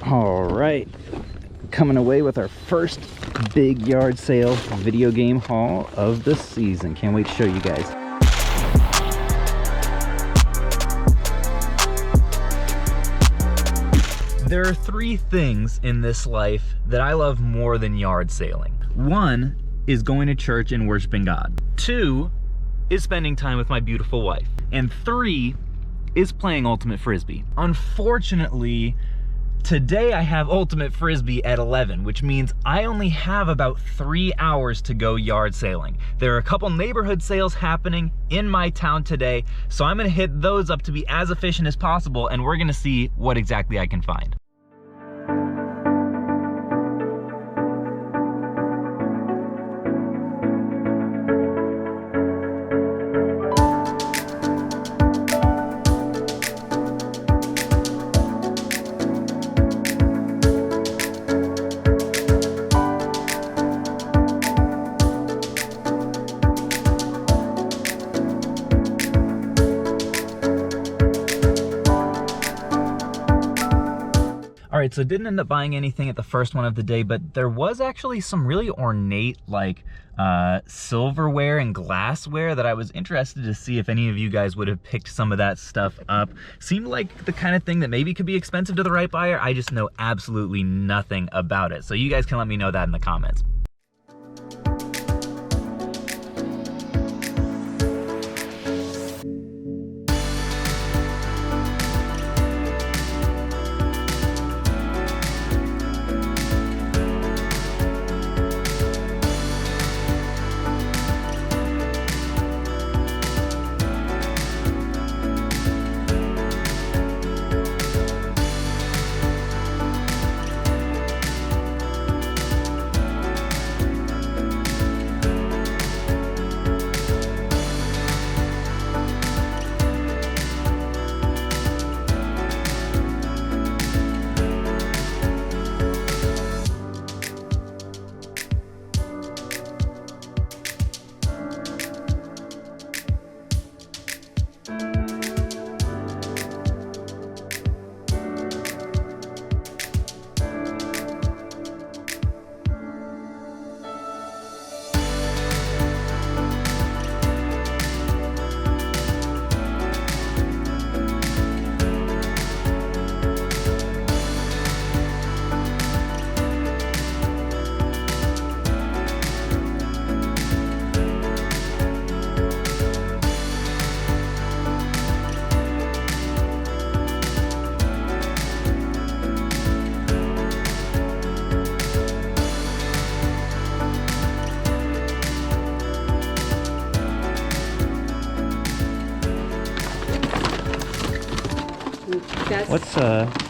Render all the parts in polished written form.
All right, coming away with our first big yard sale video game haul of the season. Can't wait to show you guys. There are three things in this life that I love more than yard sailing. One is going to church and worshiping God. Two is spending time with my beautiful wife. And three is playing Ultimate Frisbee. Unfortunately, today I have Ultimate Frisbee at 11, which means I only have about 3 hours to go yard sailing. There are a couple neighborhood sales happening in my town today, so I'm gonna hit those up to be as efficient as possible, and we're gonna see what exactly I can find. All right, so didn't end up buying anything at the first one of the day, but there was actually some really ornate like silverware and glassware that I was interested to see if any of you guys would have picked some of that stuff up. Seemed like the kind of thing that maybe could be expensive to the right buyer. I just know absolutely nothing about it. So you guys can let me know that in the comments.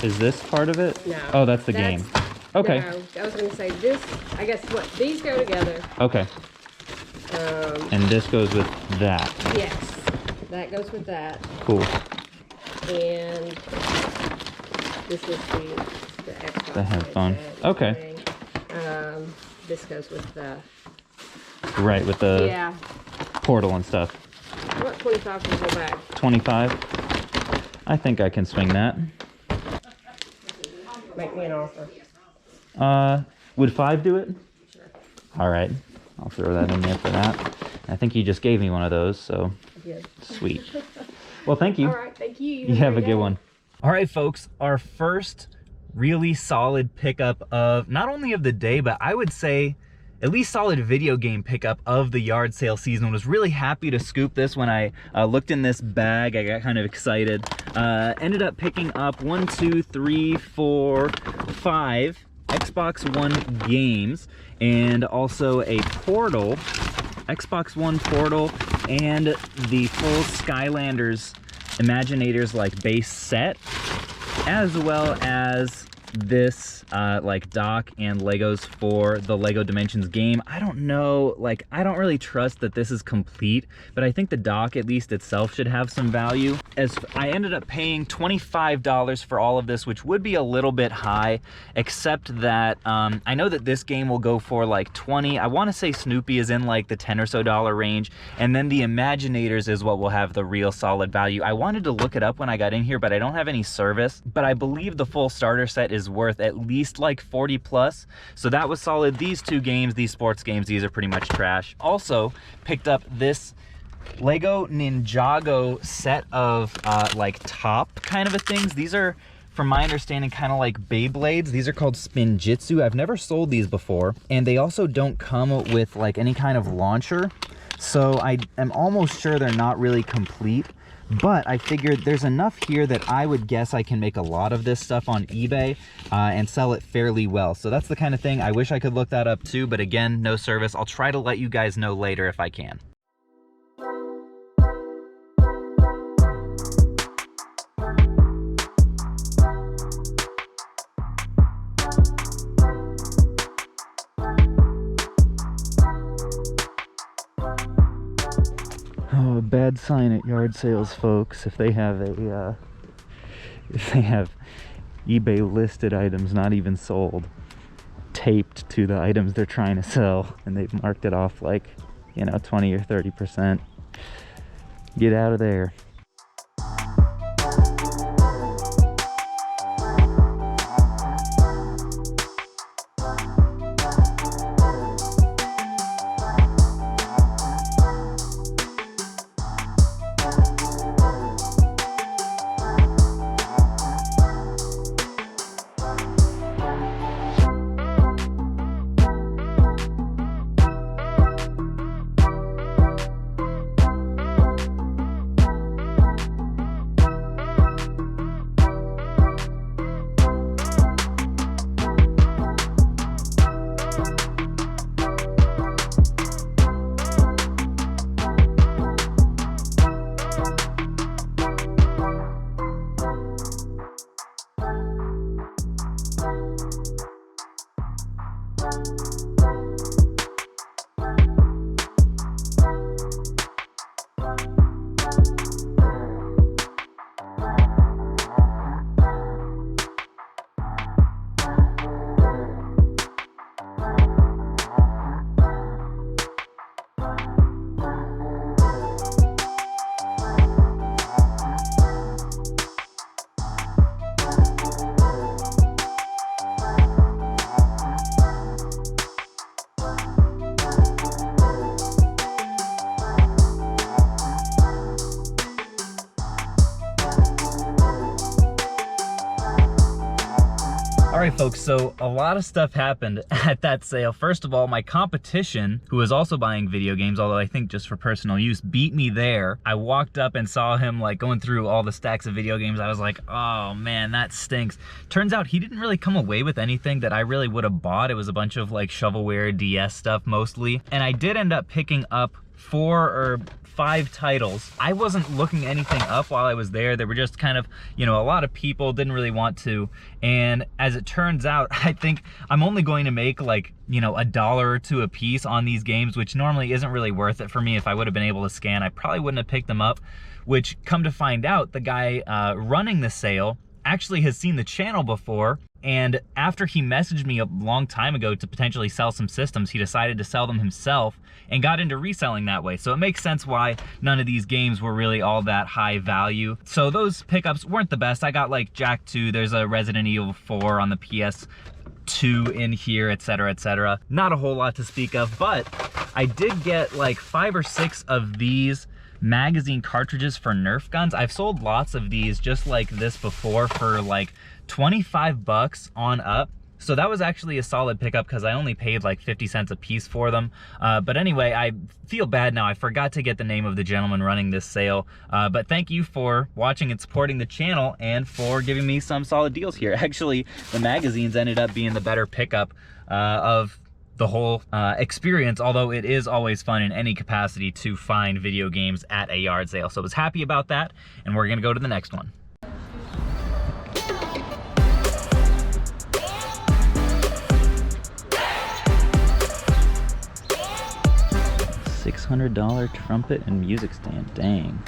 Is this part of it? No. Oh, that's the game. Okay. No, I was going to say this, I guess what, these go together. Okay. And this goes with that. Yes, that goes with that. Cool. And this is the Xbox. The headphone. Okay. This goes with the... Right, with the portal and stuff. What, 25 can go back? 25? I think I can swing that. Make me an offer. Would 5 do it? Sure. All right, I'll throw that in there for that. I think you just gave me one of those, so Good. Sweet. Well, thank you. All right, thank you. You have a good one. All right, folks, our first really solid pickup of not only of the day, but I would say at least solid video game pickup of the yard sale season. Was really happy to scoop this when I looked in this bag. I got kind of excited. Ended up picking up 1, 2, 3, 4, 5 Xbox One games, and also a Portal, Xbox One Portal, and the full Skylanders Imaginators like base set, as well as this like dock and Legos for the Lego Dimensions game. I don't know, like, I don't really trust that this is complete, but I think the dock at least itself should have some value. As I ended up paying $25 for all of this, which would be a little bit high, except that I know that this game will go for like 20. I want to say Snoopy is in like the 10 or so dollar range, and then the Imaginators is what will have the real solid value. I wanted to look it up when I got in here, but I don't have any service, but I believe the full starter set is worth at least like 40 plus. So that was solid. These two games, these sports games, these are pretty much trash. Also picked up this Lego Ninjago set of like top kind of a things. These are, from my understanding, kind of like Beyblades. These are called Spinjitzu. I've never sold these before, and they also don't come with like any kind of launcher, so I am almost sure they're not really complete. But I figured there's enough here that I would guess I can make a lot of this stuff on eBay and sell it fairly well. So that's the kind of thing. I wish I could look that up too, but again, no service. I'll try to let you guys know later if I can. Oh, a bad sign at yard sales, folks, if they have eBay listed items not even sold taped to the items they're trying to sell, and they've marked it off like, you know, 20 or 30%. Get out of there. All right, folks, so a lot of stuff happened at that sale. First of all, my competition, who was also buying video games, although I think just for personal use, beat me there. I walked up and saw him like going through all the stacks of video games. I was like, oh man, that stinks. Turns out he didn't really come away with anything that I really would have bought. It was a bunch of like shovelware DS stuff mostly. And I did end up picking up 4 or 5 titles. I wasn't looking anything up while I was there. There were just kind of, you know, a lot of people didn't really want to. And as it turns out, I think I'm only going to make like, you know, $1 or $2 a piece on these games, which normally isn't really worth it for me. If I would have been able to scan, I probably wouldn't have picked them up, which, come to find out, the guy running the sale actually has seen the channel before, and after he messaged me a long time ago to potentially sell some systems, he decided to sell them himself and got into reselling that way. So it makes sense why none of these games were really all that high value. So those pickups weren't the best. I got like Jak 2, there's a Resident Evil 4 on the PS2 in here, etc, etc. Not a whole lot to speak of, but I did get like 5 or 6 of these magazine cartridges for Nerf guns. I've sold lots of these just like this before for like 25 bucks on up. So that was actually a solid pickup because I only paid like 50 cents a piece for them. But anyway, I feel bad now. I forgot to get the name of the gentleman running this sale. But thank you for watching and supporting the channel and for giving me some solid deals here. Actually, the magazines ended up being the better pickup of the whole experience, although it is always fun in any capacity to find video games at a yard sale. So I was happy about that, and we're gonna go to the next one. $600 trumpet and music stand, dang.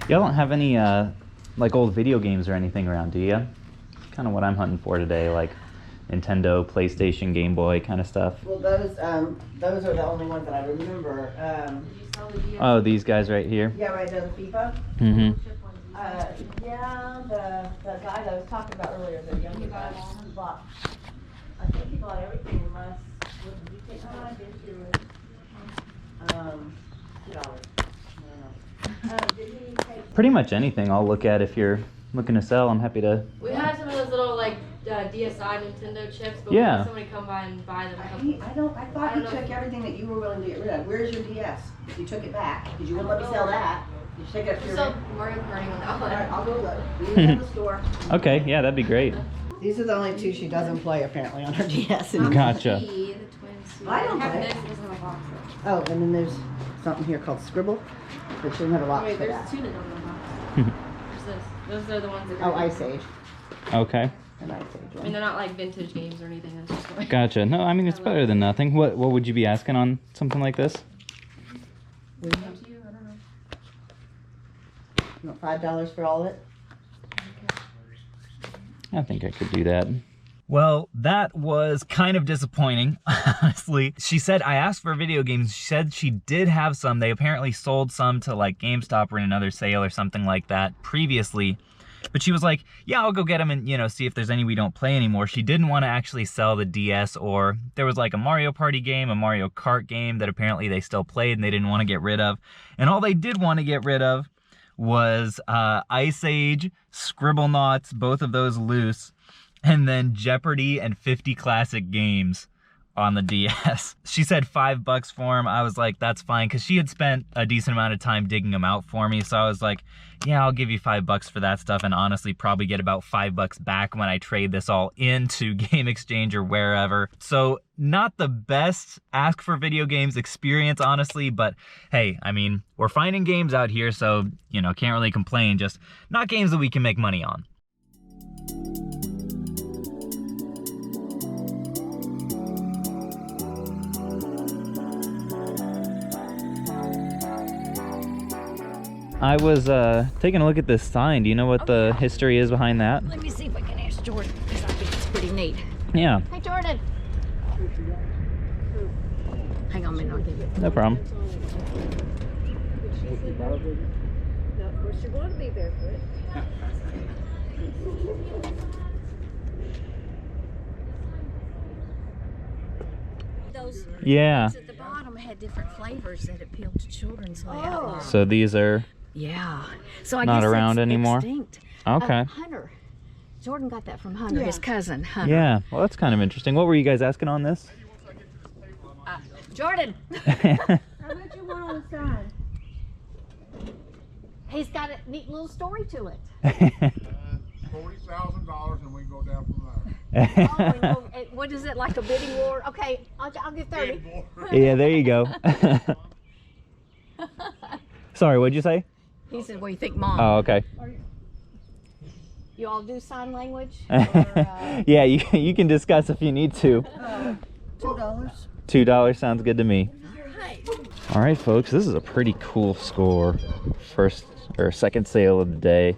Y'all don't have any like old video games or anything around, do you? Kind of what I'm hunting for today, like Nintendo, PlayStation, Game Boy kind of stuff. Well, those are the only ones that I remember. Oh, these guys right here. Yeah, right there, the FIFA. Mm-hmm. Yeah, the guy that I was talking about earlier, the younger guy, he bought, I think he bought everything unless, what did you take? $2. Did he take? Pretty much anything I'll look at if you're looking to sell. I'm happy to. We had some of those little like DSi Nintendo chips, but Yeah. we had somebody come by and buy them. I thought you took everything that you were willing to get rid of. Where's your DS? You took it back, because you wouldn't let me sell that. You should take it up to We your. sell Mario Party on that All one. right, I'll go look. Leave it in the store. Okay, yeah, that'd be great. These are the only two she doesn't play apparently on her DS. Gotcha. The twins. I don't have play. this. This is my box. Oh, and then there's something here called Scribble, but she doesn't have a lock Wait, for there's that. two that don't have a box. There's this. Those are the ones that. Oh, Ice Age. Okay, An Ice Age I mean, one. they're not like vintage games or anything. It's just like. gotcha. No, I mean it's better than nothing. What would you be asking on something like this? Up to you, I don't know. You want $5 for all of it? I think I could do that. Well, that was kind of disappointing, honestly. She said, I asked for video games. She said she did have some. They apparently sold some to like GameStop or in another sale or something like that previously. But she was like, yeah, I'll go get them and, you know, see if there's any we don't play anymore. She didn't want to actually sell the DS, or there was like a Mario Party game, a Mario Kart game that apparently they still played and they didn't want to get rid of. And all they did want to get rid of was Ice Age, Scribblenauts, both of those loose, and then Jeopardy and 50 classic games on the DS. She said $5 for them. I was like, that's fine, because she had spent a decent amount of time digging them out for me. So I was like, yeah, I'll give you $5 for that stuff, and honestly probably get about $5 back when I trade this all into Game Exchange or wherever. So not the best ask for video games experience, honestly, but hey, I mean, we're finding games out here, so, you know, can't really complain. Just not games that we can make money on. I was taking a look at this sign. Do you know what the history is behind that? Let me see if I can ask Jordan, because I think it's pretty neat. Yeah, Hey, Jordan. Hang on a minute, I'll give you. no problem. No, of course you're going to be barefoot. Those Yeah. at the bottom had different flavors that appealed to children, so they outlawed. So these are Yeah. So I Not guess around it's anymore? extinct. okay. Hunter. Jordan got that from Hunter, his cousin, Hunter. Yeah, well, that's kind of interesting. What were you guys asking on this? Jordan. How much you want on the side? He's got a neat little story to it. $40,000 and we can go down from there. What is it, like a bidding war? Okay, I'll give 30. Yeah, there you go. Sorry, what'd you say? He said, what do you think, Mom? Oh, okay. You all do sign language? Yeah, you can discuss if you need to. $2. $2 sounds good to me. Right. All right, folks, this is a pretty cool score. First or second sale of the day.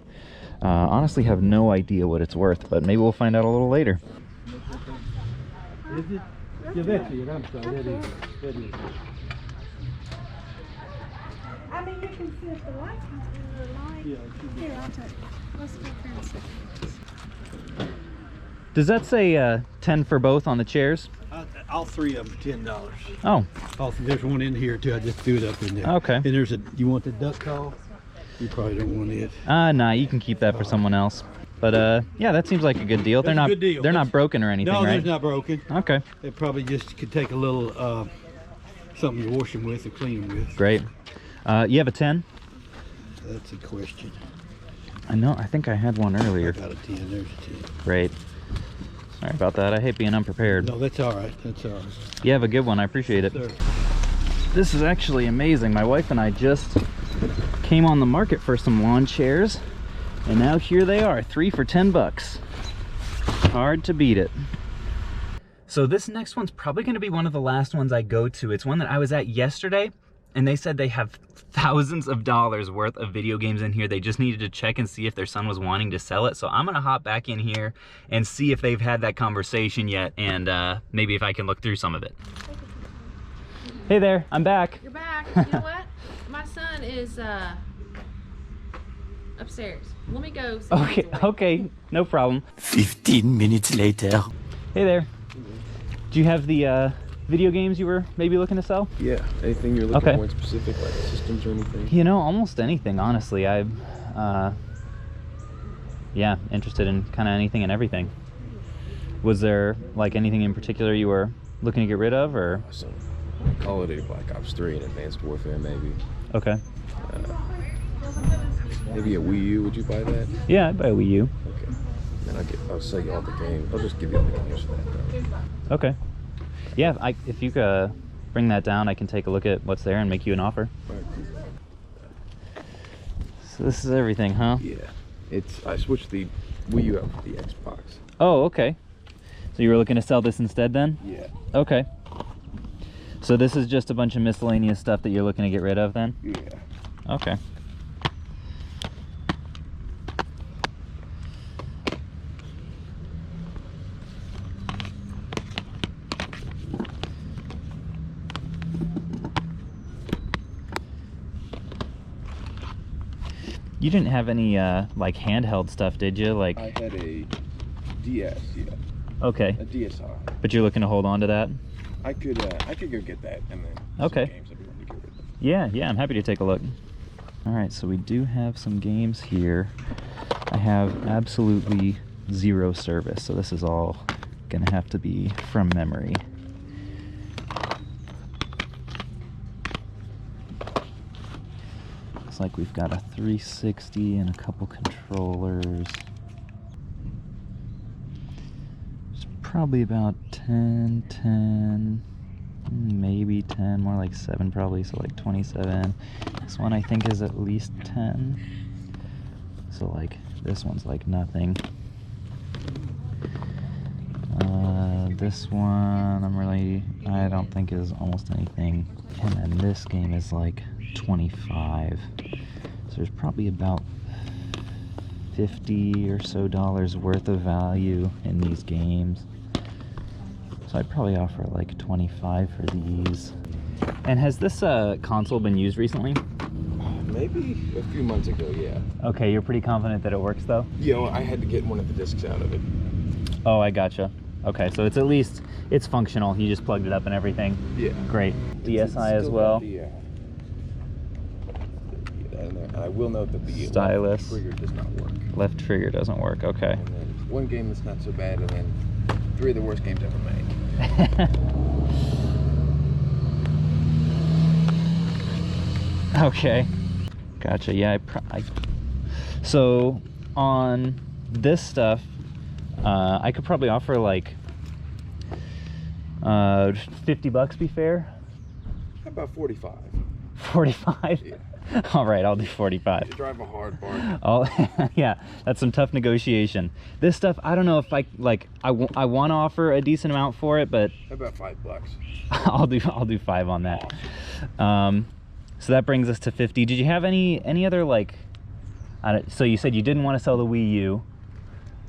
Honestly, have no idea what it's worth, but maybe we'll find out a little later. Is it? Yeah, that's it. I'm sorry. That is. I mean, you can see if the lights come through the light. Yeah, it should be. Here, I'll take. Let's go there and see. Does that say 10 for both on the chairs? All three of them, $10. Oh, There's one in here too. I just threw it up in there. Okay. And there's you want the duck call? You probably don't want it. nah, you can keep that for someone else. But yeah, that seems like a good deal. That's a good deal. They're not That's- broken or anything, No, right? it's not broken. Okay, It probably just could take a little something you wash them with or clean them with. great. You have a 10? That's a question. I know, I think I had one I earlier. got a 10. There's a 10. Great. Sorry about that. I hate being unprepared. No, that's all right. That's all right. You have a good one. I appreciate it. Sir. This is actually amazing. My wife and I just came on the market for some lawn chairs, and now here they are, 3 for $10. Hard to beat it. So this next one's probably going to be one of the last ones I go to. It's one that I was at yesterday, and they said they have thousands of dollars worth of video games in here. They just needed to check and see if their son was wanting to sell it. So I'm gonna hop back in here and see if they've had that conversation yet, and maybe if I can look through some of it. Hey there, I'm back. You're back. You know what? My son is upstairs. Let me go see if he's awake. Okay, no problem. 15 minutes later. Hey there. Do you have the video games you were maybe looking to sell? Yeah, anything you're looking Okay. for in specific, like systems or anything? You know, almost anything, honestly. I'm, yeah, interested in kind of anything and everything. Was there like anything in particular you were looking to get rid of, or? Some Call of Duty Black Ops 3 and Advanced Warfare, maybe. Okay. Maybe a Wii U, would you buy that? Yeah, I'd buy a Wii U. Okay. Then I'll sell you all the games. I'll just give you all the games for that, though. Okay. Yeah, if you could bring that down, I can take a look at what's there and make you an offer. All right, cool. So this is everything, huh? Yeah. I switched the Wii U out for the Xbox. Oh, okay. So you were looking to sell this instead then? Yeah. Okay. So this is just a bunch of miscellaneous stuff that you're looking to get rid of then? Yeah. Okay. You didn't have any like handheld stuff, did you? Like, I had a DS, yeah. okay. A DSi. But you're looking to hold on to that? I could go get that and then Okay. some games I'd be willing to get rid of. Yeah, I'm happy to take a look. All right, so we do have some games here. I have absolutely zero service, so this is all gonna have to be from memory. Looks like we've got a 360 and a couple controllers. It's probably about 10, maybe 10, more like 7 probably, so like 27. This one I think is at least 10. So like this one's like nothing. This one I don't think is almost anything. And then this game is like 25. So there's probably about $50 or so worth of value in these games. So I'd probably offer like 25 for these. And has this console been used recently? Maybe a few months ago, yeah. Okay, you're pretty confident that it works though? Yeah, well, I had to get one of the discs out of it. Oh, I gotcha. Okay, so it's at least, it's functional. You just plugged it up and everything. Yeah. Great. It's DSi as still well. got the, and I will note that the Stylus. left trigger does not work. Left trigger doesn't work, okay. And then one game that's not so bad, and then 3 of the worst games ever made. Okay. Gotcha. Yeah, so on this stuff, I could probably offer like $50 be fair? How about 45? 45? Yeah. All right, I'll do 45. You drive a hard bargain. Yeah, that's some tough negotiation. This stuff, I don't know if I want to offer a decent amount for it, but How about $5? I'll do 5 on that. So that brings us to 50. Did you have any other like? So you said you didn't want to sell the Wii U.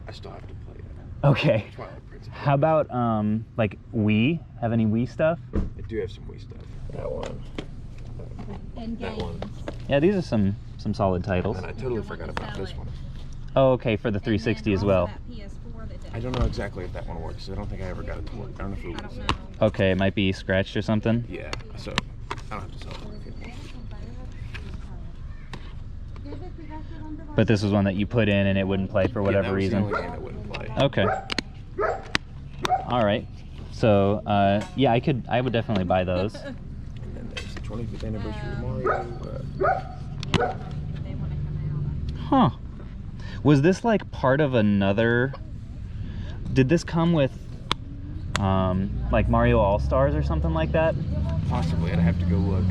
I still have to play it. Okay. Twilight Princess. How about like Wii? Have any Wii stuff? I do have some Wii stuff. That one. And That games. one. Yeah, these are some solid titles. And I totally forgot about this one. Oh, okay, for the 360 as well. I don't know exactly if that one works. I don't think I ever got it to work. I don't know if it was. Okay, it might be scratched or something. Yeah, so I don't have to sell it. But this was one that you put in and it wouldn't play for whatever reason. Yeah, that was the only game that wouldn't play. Okay. All right. So yeah, I would definitely buy those. And then there's the 25th anniversary of Mario. Huh. Was this like part of another? Did this come with like Mario All-Stars or something like that? Possibly. I'd have to go look.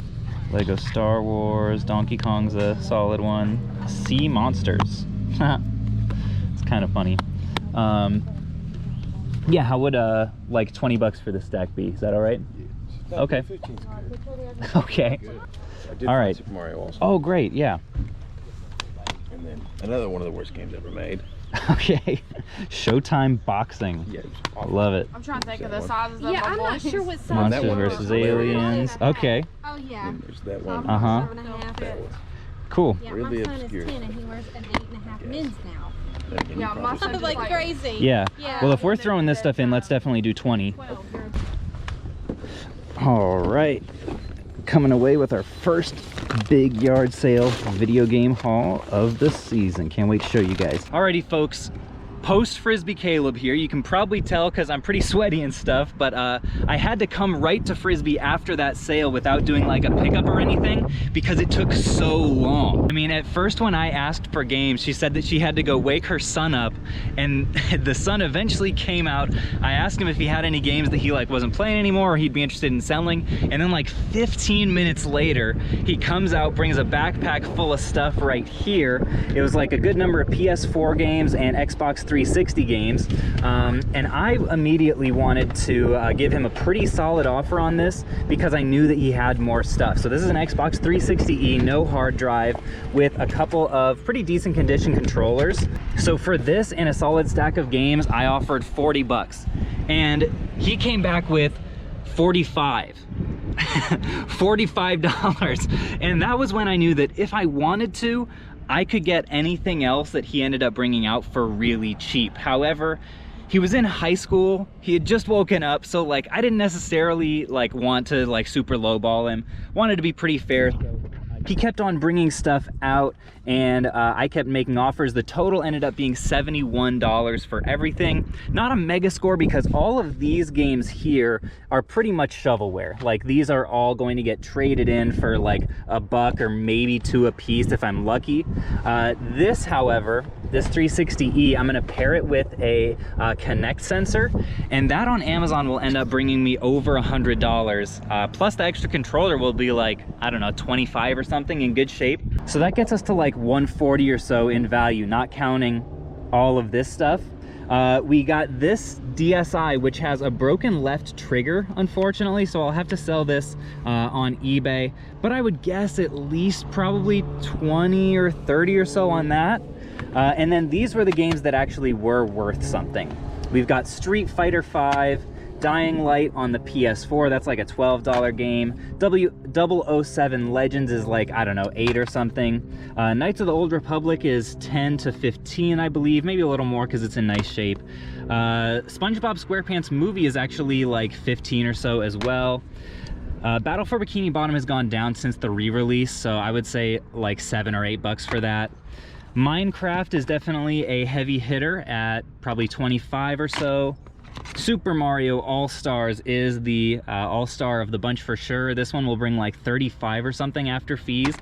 Lego Star Wars, Donkey Kong's a solid one. Sea Monsters. It's kind of funny. Yeah, how would like $20 for this stack be? Is that all right? Yeah, Okay. 15's good. Okay. I did All find right. Super Mario also. Oh, great. Yeah. And then another one of the worst games ever made. Okay. Showtime Boxing. Yeah, it was I awful. love it. I'm trying to think of the That sizes of Yeah, my I'm not boys. sure what size. that Monsters one versus was hilarious. Aliens. Okay. Oh yeah. Then there's that one. Uh-huh. 7.5. That was Cool. Yeah, Really my son obscure. is 10 and he wears an 8.5 men's now. then again, you Yeah, probably my son should- Like Like- crazy. Yeah. Yeah. Well, if we're throwing this stuff in, let's definitely do 20. 12. All right. Coming away with our first big yard sale video game haul of the season. Can't wait to show you guys. Alrighty, folks. Post Frisbee Caleb here. You can probably tell because I'm pretty sweaty and stuff, but I had to come right to Frisbee after that sale without doing like a pickup or anything because it took so long. I mean, at first when I asked for games, she said that she had to go wake her son up, and the son eventually came out. I asked him if he had any games that he like wasn't playing anymore or he'd be interested in selling, and then like 15 minutes later, he comes out, brings a backpack full of stuff right here. It was like a good number of PS4 games and Xbox 360 games, and I immediately wanted to give him a pretty solid offer on this because I knew that he had more stuff. So this is an Xbox 360e, no hard drive, with a couple of pretty decent condition controllers. So for this and a solid stack of games, I offered 40 bucks, and he came back with 45. $45, and that was when I knew that if I wanted to, I could get anything else that he ended up bringing out for really cheap. However, he was in high school, he had just woken up, so like I didn't necessarily like want to like super lowball him. Wanted to be pretty fair. He kept on bringing stuff out, and I kept making offers. The total ended up being $71 for everything. Not a mega score because all of these games here are pretty much shovelware. Like these are all going to get traded in for like $1 or maybe $2 a piece if I'm lucky. This, however, this 360e, I'm gonna pair it with a Kinect sensor, and that on Amazon will end up bringing me over $100. Plus the extra controller will be like, I don't know, 25 or something, in good shape. So that gets us to like 140 or so in value, not counting all of this stuff. We got this DSi, which has a broken left trigger, unfortunately, so I'll have to sell this on eBay, but I would guess at least probably 20 or 30 or so on that. And then these were the games that actually were worth something. We've got Street Fighter V, Dying Light on the PS4, that's like a $12 game. 007 Legends is like, I don't know, 8 or something. Knights of the Old Republic is 10 to 15, I believe, maybe a little more because it's in nice shape. SpongeBob SquarePants Movie is actually like 15 or so as well. Battle for Bikini Bottom has gone down since the re-release, so I would say like $7 or $8 for that. Minecraft is definitely a heavy hitter at probably 25 or so. Super Mario All-Stars is the all-star of the bunch for sure. This one will bring like 35 or something after fees.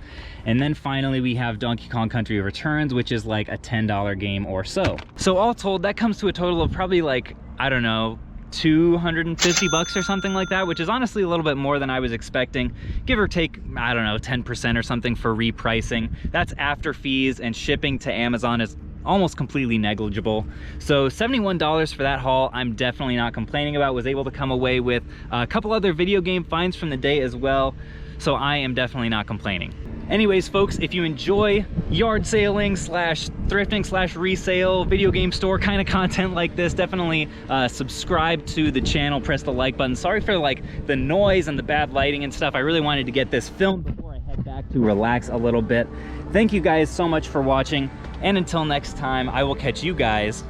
And then finally we have Donkey Kong Country Returns, which is like a $10 game or so. So all told, that comes to a total of probably like, I don't know, 250 bucks or something like that, which is honestly a little bit more than I was expecting. Give or take, I don't know, 10% or something for repricing. That's after fees, and shipping to Amazon is almost completely negligible. So $71 for that haul, I'm definitely not complaining about. Was able to come away with a couple other video game finds from the day as well, so I am definitely not complaining. Anyways, folks, if you enjoy yard saling slash thrifting slash resale video game store kind of content like this, definitely subscribe to the channel, press the like button. Sorry for like the noise and the bad lighting and stuff. I really wanted to get this filmed before I head back to relax a little bit. Thank you guys so much for watching, and until next time, I will catch you guys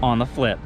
on the flip.